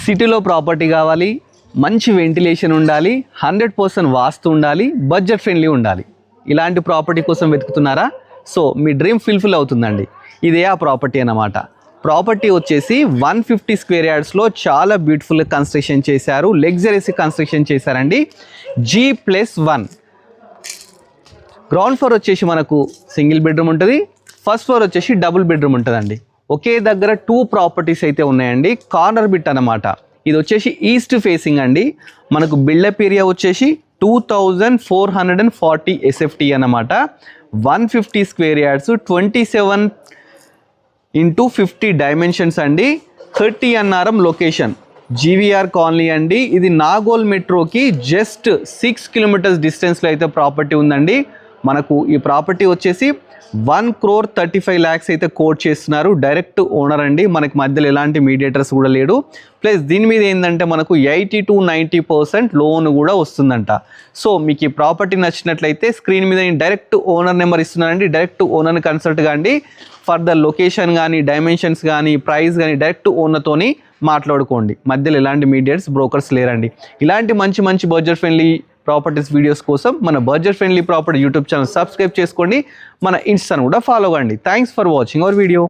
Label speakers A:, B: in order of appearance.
A: సిటీలో ప్రాపర్టీ కావాలి, మంచి వెంటిలేషన్ ఉండాలి, 100% వాస్తు ఉండాలి, బడ్జెట్ ఫ్రెండ్లీ ఉండాలి. ఇలాంటి ప్రాపర్టీ కోసం వెతుకుతున్నారా? సో మీ డ్రీమ్ ఫుల్ఫిల్ అవుతుందండి. ఇదే ఆ ప్రాపర్టీ అన్నమాట. ప్రాపర్టీ వచ్చేసి 150 స్క్వేర్ యార్డ్స్లో చాలా బ్యూటిఫుల్గా కన్స్ట్రక్షన్ చేశారు, లగ్జరీస్ కన్స్ట్రక్షన్ చేశారండి. G+1 గ్రౌండ్ ఫ్లోర్ వచ్చేసి మనకు సింగిల్ బెడ్రూమ్ ఉంటుంది, ఫస్ట్ ఫ్లోర్ వచ్చేసి డబుల్ బెడ్రూమ్ ఉంటుందండి. ఒకే దగ్గర 2 ప్రాపర్టీస్ అయితే ఉన్నాయండి. కార్నర్ బిట్ అన్నమాట. ఇది వచ్చేసి ఈస్ట్ ఫేసింగ్ అండి. మనకు బిల్డప్ ఏరియా వచ్చేసి 2440 SFT అన్నమాట. 150 స్క్వేర్ యార్డ్స్, 27x50 డైమెన్షన్స్ అండి. 30 అన్నారం లొకేషన్, జీవీఆర్ కాలనీ అండి. ఇది నాగోల్ మెట్రోకి జస్ట్ 6 కిలోమీటర్స్ డిస్టెన్స్లో అయితే ప్రాపర్టీ ఉందండి. మనకు ఈ ప్రాపర్టీ వచ్చేసి 1,35,00,000 అయితే కోట్ చేస్తున్నారు. డైరెక్ట్ ఓనర్ అండి, మనకి మధ్యలో ఎలాంటి మీడియేటర్స్ కూడా లేడు. ప్లస్ దీని మీద ఏంటంటే మనకు 80 to 90% లోన్ కూడా వస్తుందంట. సో మీకు ఈ ప్రాపర్టీ నచ్చినట్లయితే స్క్రీన్ మీద నేను డైరెక్ట్ ఓనర్ నెంబర్ ఇస్తున్నానండి. డైరెక్ట్ ఓనర్ని కన్సల్ట్ కాండి. ఫర్దర్ లొకేషన్ కానీ, డైమెన్షన్స్ కానీ, ప్రైస్ కానీ డైరెక్ట్ ఓనర్తోని మాట్లాడుకోండి. మధ్యలో ఎలాంటి మీడియేటర్స్, బ్రోకర్స్ లేరండి. ఇలాంటి మంచి మంచి బడ్జెట్ ఫ్రెండ్లీ ప్రాపర్టీస్ వీడియోస్ కోసం మన budget friendly property YouTube channel subscribe చేసుకోండి. మన ఇన్స్టాను కూడా ఫాలో కండి. Thanks for watching our video.